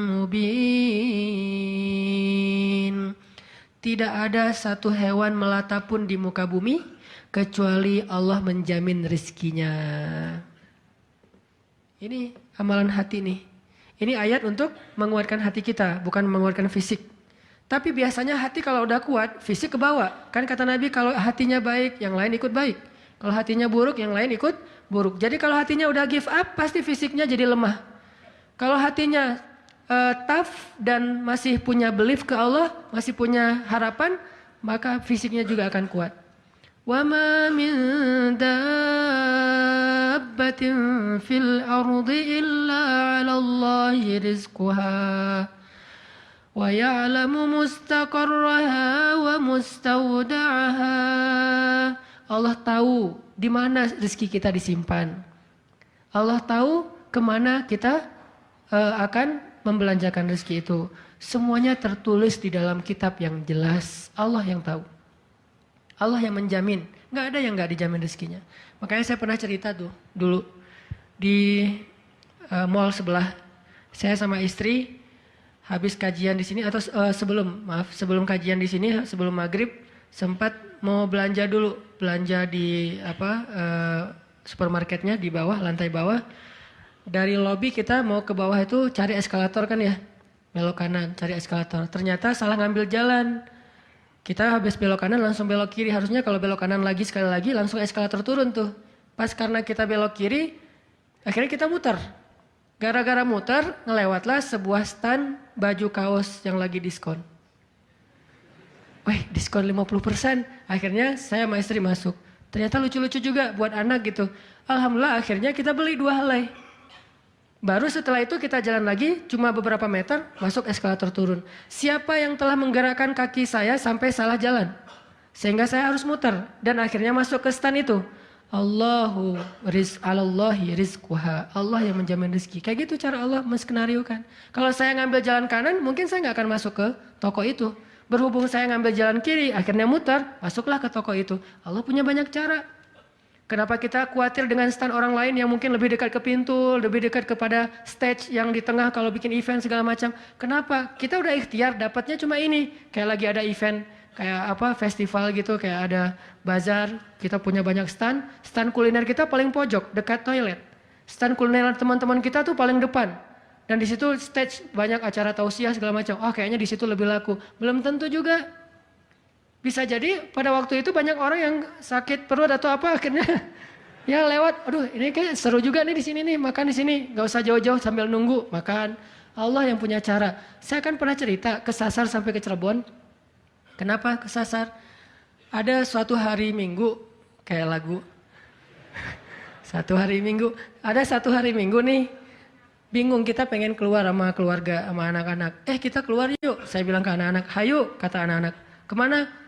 Speaker 1: mubin. Tidak ada satu hewan melata pun di muka bumi kecuali Allah menjamin rizkinya. Ini amalan hati nih. Ini ayat untuk menguatkan hati kita, bukan menguatkan fisik. Tapi biasanya hati kalau udah kuat, fisik kebawa. Kan kata Nabi kalau hatinya baik, yang lain ikut baik. Kalau hatinya buruk, yang lain ikut buruk. Jadi kalau hatinya udah give up, pasti fisiknya jadi lemah. Kalau hatinya tough dan masih punya belief ke Allah, masih punya harapan, maka fisiknya juga akan kuat. Wa ma min dabbatin fil ardi illa 'ala Allahi rizquha wa ya'lamu mustaqarraha wa mustawda'aha. Allah tahu di mana rezeki kita disimpan. Allah tahu kemana kita akan membelanjakan rezeki itu. Semuanya tertulis di dalam kitab yang jelas. Allah yang tahu. Allah yang menjamin. Nggak ada yang nggak dijamin rezekinya. Makanya saya pernah cerita tuh dulu. di mall sebelah. Saya sama istri habis kajian di sini atau sebelum kajian di sini sebelum maghrib sempat mau belanja dulu, belanja di supermarketnya di bawah, lantai bawah. Dari lobi kita mau ke bawah itu cari eskalator kan ya, belok kanan cari eskalator. Ternyata salah ngambil jalan. Kita habis belok kanan langsung belok kiri. Harusnya kalau belok kanan lagi sekali lagi langsung eskalator turun tuh. Pas karena kita belok kiri, akhirnya kita muter. Gara-gara muter, ngelewatlah sebuah stand baju kaos yang lagi diskon. Wih, diskon 50%. Akhirnya saya sama istri masuk. Ternyata lucu-lucu juga buat anak gitu. Alhamdulillah akhirnya kita beli 2 helai. Baru setelah itu kita jalan lagi, cuma beberapa meter, masuk eskalator turun. Siapa yang telah menggerakkan kaki saya sampai salah jalan? Sehingga saya harus muter. Dan akhirnya masuk ke stand itu. Alallahi rizquha. Allah yang menjamin rezeki. Kayak gitu cara Allah menskenariokan. Kalau saya ngambil jalan kanan, mungkin saya nggak akan masuk ke toko itu. Berhubung saya ngambil jalan kiri, akhirnya muter, masuklah ke toko itu. Allah punya banyak cara. Kenapa kita khawatir dengan stand orang lain yang mungkin lebih dekat ke pintu, lebih dekat kepada stage yang di tengah kalau bikin event segala macam. Kenapa? Kita udah ikhtiar dapatnya cuma ini. Kayak lagi ada event, kayak festival gitu, kayak ada bazar, kita punya banyak stand. Stand kuliner kita paling pojok, dekat toilet. Stand kuliner teman-teman kita tuh paling depan. Dan di situ stage banyak acara tausiah segala macam. Kayaknya di situ lebih laku. Belum tentu juga. Bisa jadi pada waktu itu banyak orang yang sakit perut atau apa akhirnya ya lewat. Aduh, ini kayak seru juga nih di sini nih, makan di sini. Gak usah jauh-jauh sambil nunggu makan. Allah yang punya cara. Saya kan pernah cerita kesasar sampai ke Cirebon. Kenapa kesasar? Ada suatu hari Minggu kayak lagu. Satu hari Minggu nih. Bingung kita pengen keluar sama keluarga sama anak-anak. Kita keluar yuk. Saya bilang ke anak-anak, "Hayo," kata anak-anak. "Kemana?"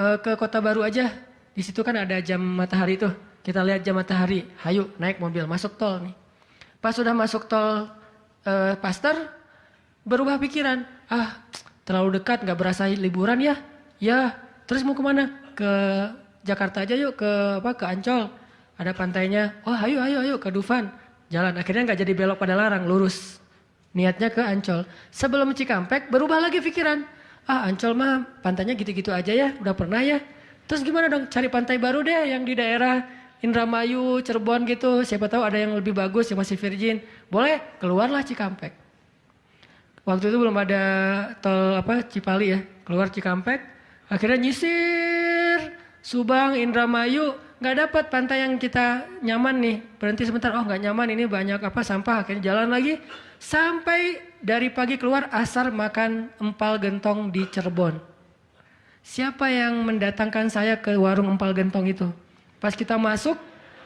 Speaker 1: Ke Kota Baru aja. Di situ kan ada jam matahari tuh. Kita lihat jam matahari. Hayu naik mobil masuk tol nih. Pas sudah masuk tol Paster, berubah pikiran. Terlalu dekat nggak berasa liburan ya. Ya, terus mau kemana? Ke Jakarta aja yuk, ke Ancol. Ada pantainya. Ayo ke Dufan. Jalan. Akhirnya nggak jadi belok pada larang, lurus. Niatnya ke Ancol. Sebelum Cikampek berubah lagi pikiran. Ancol mah pantainya gitu-gitu aja ya, udah pernah ya. Terus gimana dong, cari pantai baru deh yang di daerah Indramayu, Cirebon gitu. Siapa tahu ada yang lebih bagus yang masih virgin. Boleh, keluarlah Cikampek. Waktu itu belum ada tol Cipali ya, keluar Cikampek. Akhirnya nyisir Subang, Indramayu, nggak dapat pantai yang kita nyaman nih. Berhenti sebentar, nggak nyaman ini banyak sampah. Akhirnya jalan lagi sampai dari pagi keluar asar makan empal gentong di Cirebon. Siapa yang mendatangkan saya ke warung empal gentong itu? Pas kita masuk,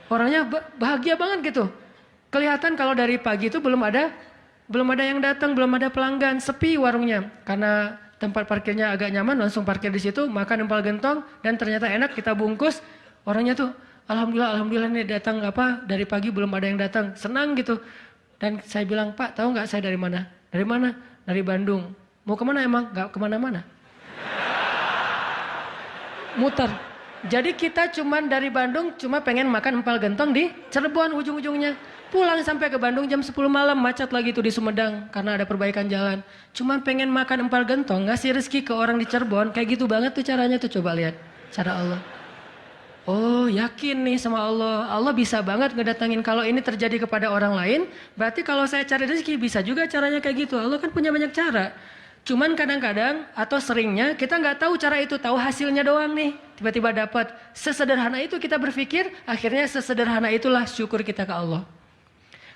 Speaker 1: orangnya bahagia banget gitu. Kelihatan kalau dari pagi itu belum ada yang datang, belum ada pelanggan, sepi warungnya. Karena tempat parkirnya agak nyaman, langsung parkir di situ, makan empal gentong dan ternyata enak, kita bungkus. Orangnya tuh alhamdulillah nih datang dari pagi belum ada yang datang, senang gitu. Dan saya bilang, "Pak, tahu nggak saya dari mana?" "Dari mana?" "Dari Bandung." "Mau kemana emang?" "Nggak kemana-mana." Muter. Jadi kita cuman dari Bandung cuma pengen makan empal gentong di Cirebon ujung-ujungnya. Pulang sampai ke Bandung jam 10 malam macet lagi tuh di Sumedang karena ada perbaikan jalan. Cuma pengen makan empal gentong, ngasih rezeki ke orang di Cirebon. Kayak gitu banget tuh caranya tuh, coba lihat cara Allah. Oh, yakin nih sama Allah. Allah bisa banget ngedatangin. Kalau ini terjadi kepada orang lain, berarti kalau saya cari rezeki bisa juga caranya kayak gitu. Allah kan punya banyak cara. Cuman kadang-kadang atau seringnya kita nggak tahu cara itu, tahu hasilnya doang nih. Tiba-tiba dapat. Sesederhana itu kita berpikir, akhirnya sesederhana itulah syukur kita ke Allah.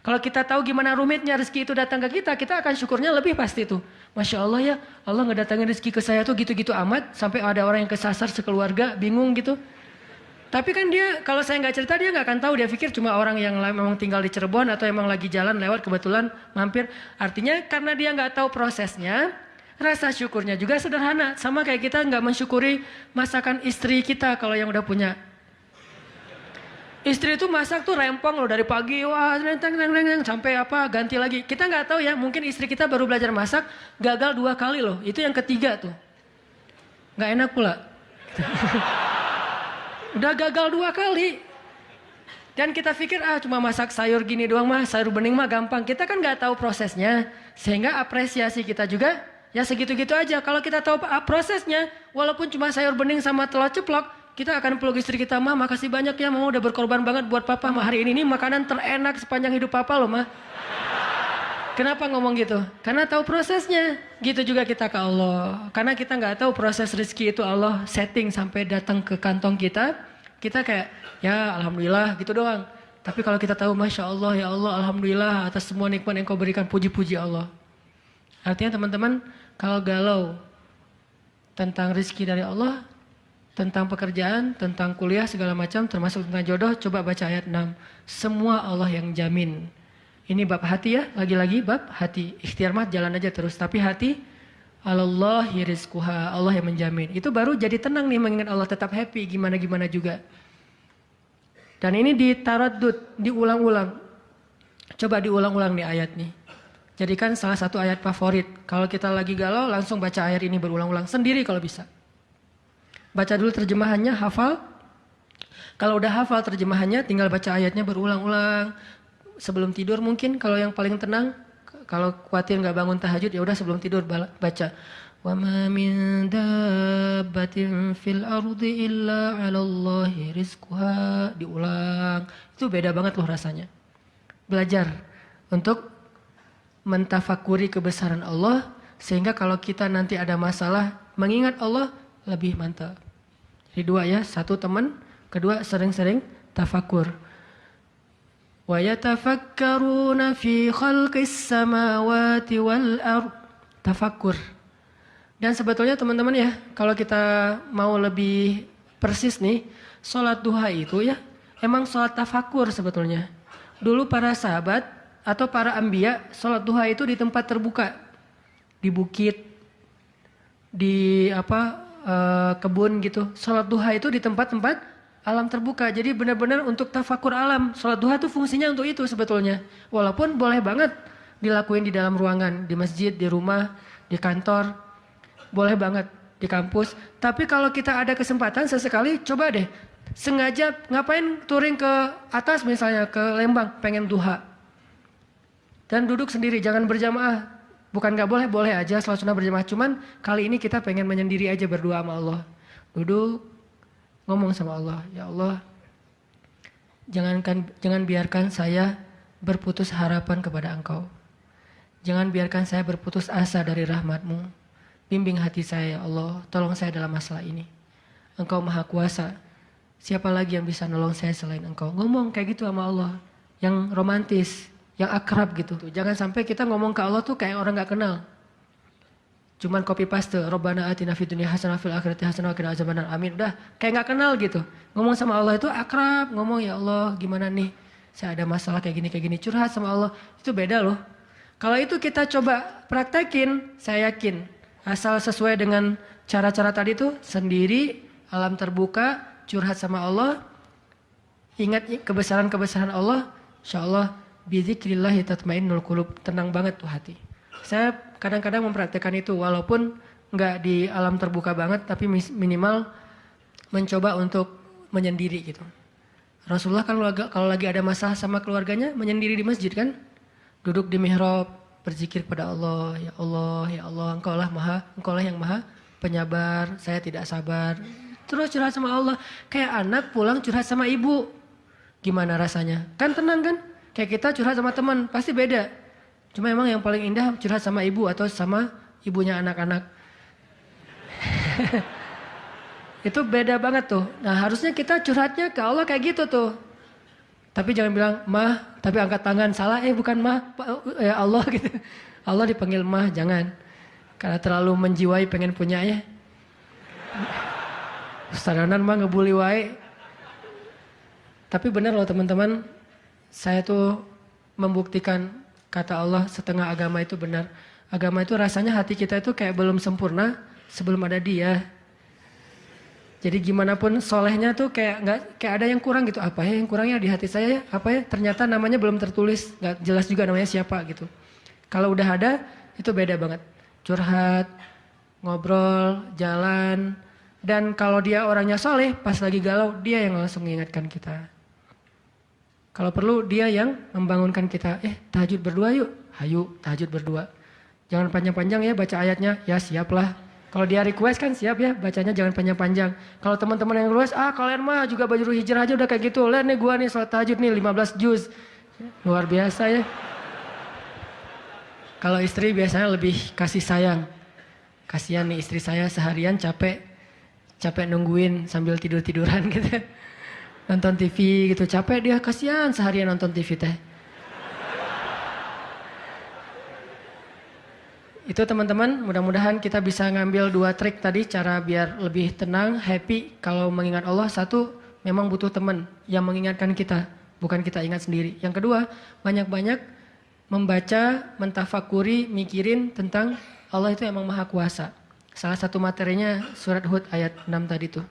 Speaker 1: Kalau kita tahu gimana rumitnya rezeki itu datang ke kita, kita akan syukurnya lebih pasti tuh. Masya Allah ya, Allah ngedatangin rezeki ke saya tuh gitu-gitu amat, sampai ada orang yang kesasar sekeluarga, bingung gitu. Tapi kan dia, kalau saya nggak cerita dia nggak akan tahu, dia pikir cuma orang yang memang tinggal di Cirebon atau emang lagi jalan lewat kebetulan mampir. Artinya karena dia nggak tahu prosesnya, rasa syukurnya juga sederhana. Sama kayak kita nggak mensyukuri masakan istri kita kalau yang udah punya. Istri itu masak tuh rempong loh dari pagi, wah sampai ganti lagi. Kita nggak tahu ya, mungkin istri kita baru belajar masak, gagal 2 kali loh. Itu yang ketiga tuh, nggak enak pula. Udah gagal 2 kali. Dan kita pikir cuma masak sayur gini doang mah, sayur bening mah gampang. Kita kan nggak tahu prosesnya, sehingga apresiasi kita juga ya segitu-gitu aja. Kalau kita tahu prosesnya, walaupun cuma sayur bening sama telur ceplok, kita akan peluk istri kita, mah makasih banyak ya, mama udah berkorban banget buat papa, mah hari ini makanan terenak sepanjang hidup papa loh mah. Kenapa ngomong gitu? Karena tahu prosesnya. Gitu juga kita ke Allah. Karena kita nggak tahu proses rezeki itu Allah setting sampai datang ke kantong kita. Kita kayak ya alhamdulillah gitu doang. Tapi kalau kita tahu Masya Allah ya Allah alhamdulillah atas semua nikmat yang kau berikan, puji-puji Allah. Artinya teman-teman kalau galau tentang rezeki dari Allah, tentang pekerjaan, tentang kuliah segala macam termasuk tentang jodoh, coba baca ayat 6. Semua Allah yang jamin. Ini bab hati ya, lagi-lagi bab hati. Ikhtiar mah jalan aja terus, tapi hati Allahi rizquha, Allah yang menjamin. Itu baru jadi tenang nih mengingat Allah, tetap happy gimana-gimana juga. Dan ini ditaraddud, diulang-ulang. Coba diulang-ulang nih ayat nih. Jadikan salah satu ayat favorit. Kalau kita lagi galau langsung baca ayat ini berulang-ulang sendiri kalau bisa. Baca dulu terjemahannya, hafal. Kalau udah hafal terjemahannya tinggal baca ayatnya berulang-ulang. Sebelum tidur mungkin kalau yang paling tenang, kalau khawatir nggak bangun tahajud ya udah sebelum tidur baca. Wa ma min dabbatin fil ardi illa 'alallahi rizquha, diulang. Itu beda banget loh rasanya. Belajar untuk mentafakuri kebesaran Allah sehingga kalau kita nanti ada masalah mengingat Allah lebih mantap. Jadi dua ya, satu teman, kedua sering-sering tafakur. Wa yatafakkaruna fi khalqis samawati wal ard. Tafakkur. Dan sebetulnya teman-teman ya, kalau kita mau lebih persis nih, sholat duha itu ya, emang sholat tafakkur sebetulnya. Dulu para sahabat atau para anbiya, sholat duha itu di tempat terbuka. Di bukit, di kebun gitu. Sholat duha itu di tempat-tempat alam terbuka. Jadi benar-benar untuk tafakur alam. Sholat duha itu fungsinya untuk itu sebetulnya. Walaupun boleh banget dilakuin di dalam ruangan, di masjid, di rumah, di kantor. Boleh banget di kampus. Tapi kalau kita ada kesempatan sesekali, coba deh. Sengaja ngapain touring ke atas misalnya, ke Lembang, pengen duha. Dan duduk sendiri, jangan berjamaah. Bukan gak boleh, boleh aja sholat sunnah berjamaah. Cuman kali ini kita pengen menyendiri aja berdoa sama Allah. Duduk, ngomong sama Allah, ya Allah, jangan biarkan saya berputus harapan kepada Engkau. Jangan biarkan saya berputus asa dari rahmat-Mu. Bimbing hati saya, ya Allah, tolong saya dalam masalah ini. Engkau maha kuasa. Siapa lagi yang bisa nolong saya selain Engkau? Ngomong kayak gitu sama Allah. Yang romantis, yang akrab gitu. Jangan sampai kita ngomong ke Allah tuh kayak orang gak kenal. Cuman copy paste, Rabbana atina fid dunya hasanah fil akhirati hasanah wa qina azabannar. Amin. Udah kayak nggak kenal gitu. Ngomong sama Allah itu akrab, ngomong ya Allah, gimana nih? Saya ada masalah kayak gini, curhat sama Allah. Itu beda loh. Kalau itu kita coba praktekin, saya yakin asal sesuai dengan cara-cara tadi tuh sendiri, alam terbuka, curhat sama Allah, ingat kebesaran-kebesaran Allah, insyaallah bizikrillah tatmainnul qulub, tenang banget tuh hati. Saya kadang-kadang mempraktekkan itu walaupun nggak di alam terbuka banget tapi minimal mencoba untuk menyendiri gitu. Rasulullah kalau lagi ada masalah sama keluarganya menyendiri di masjid kan, duduk di mihrab berzikir kepada Allah, ya Allah, ya Allah, Engkau lah yang maha penyabar, saya tidak sabar. Terus curhat sama Allah, kayak anak pulang curhat sama ibu, gimana rasanya? Kan tenang kan? Kayak kita curhat sama teman pasti beda. Cuma emang yang paling indah curhat sama ibu atau sama ibunya anak-anak. Itu beda banget tuh. Nah harusnya kita curhatnya ke Allah kayak gitu tuh. Tapi jangan bilang mah, tapi angkat tangan salah. Bukan mah, ya Allah gitu. Allah dipanggil mah, jangan. Karena terlalu menjiwai pengen punya ya. Ustadanan mah ngebully wae. Tapi benar loh teman-teman. Saya tuh membuktikan kata Allah setengah agama itu benar. Agama itu rasanya hati kita itu kayak belum sempurna sebelum ada Dia. Jadi gimana pun solehnya tuh kayak ada yang kurang gitu. Apa ya yang kurangnya di hati saya ya? Apa ya? Ternyata namanya belum tertulis, nggak jelas juga namanya siapa gitu. Kalau udah ada itu beda banget. Curhat, ngobrol, jalan. Dan kalau dia orangnya soleh, pas lagi galau dia yang langsung mengingatkan kita. Kalau perlu dia yang membangunkan kita. Tahajud berdua yuk. Hayu tahajud berdua. Jangan panjang-panjang ya baca ayatnya. Ya siaplah. Kalau dia request kan siap ya, bacanya jangan panjang-panjang. Kalau teman-teman yang request, kalian mah juga baju hijrah aja udah kayak gitu. Lihat nih gua nih salat tahajud nih 15 juz. Luar biasa ya. Kalau istri biasanya lebih kasih sayang. Kasihan nih istri saya seharian capek nungguin sambil tidur-tiduran gitu. Nonton TV gitu, capek dia, kasihan seharian nonton TV teh. Itu teman-teman, mudah-mudahan kita bisa ngambil 2 trik tadi cara biar lebih tenang, happy. Kalau mengingat Allah, satu, memang butuh teman yang mengingatkan kita, bukan kita ingat sendiri. Yang kedua, banyak-banyak membaca, mentafakuri, mikirin tentang Allah itu emang maha kuasa. Salah satu materinya surat Hud ayat 6 tadi tuh.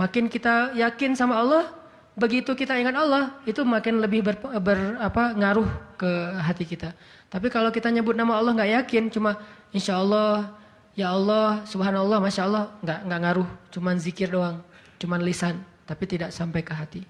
Speaker 1: Makin kita yakin sama Allah, begitu kita ingat Allah, itu makin lebih ngaruh ke hati kita. Tapi kalau kita nyebut nama Allah nggak yakin, cuma insya Allah, ya Allah, subhanallah, masya Allah, nggak ngaruh, cuman zikir doang, cuman lisan, tapi tidak sampai ke hati.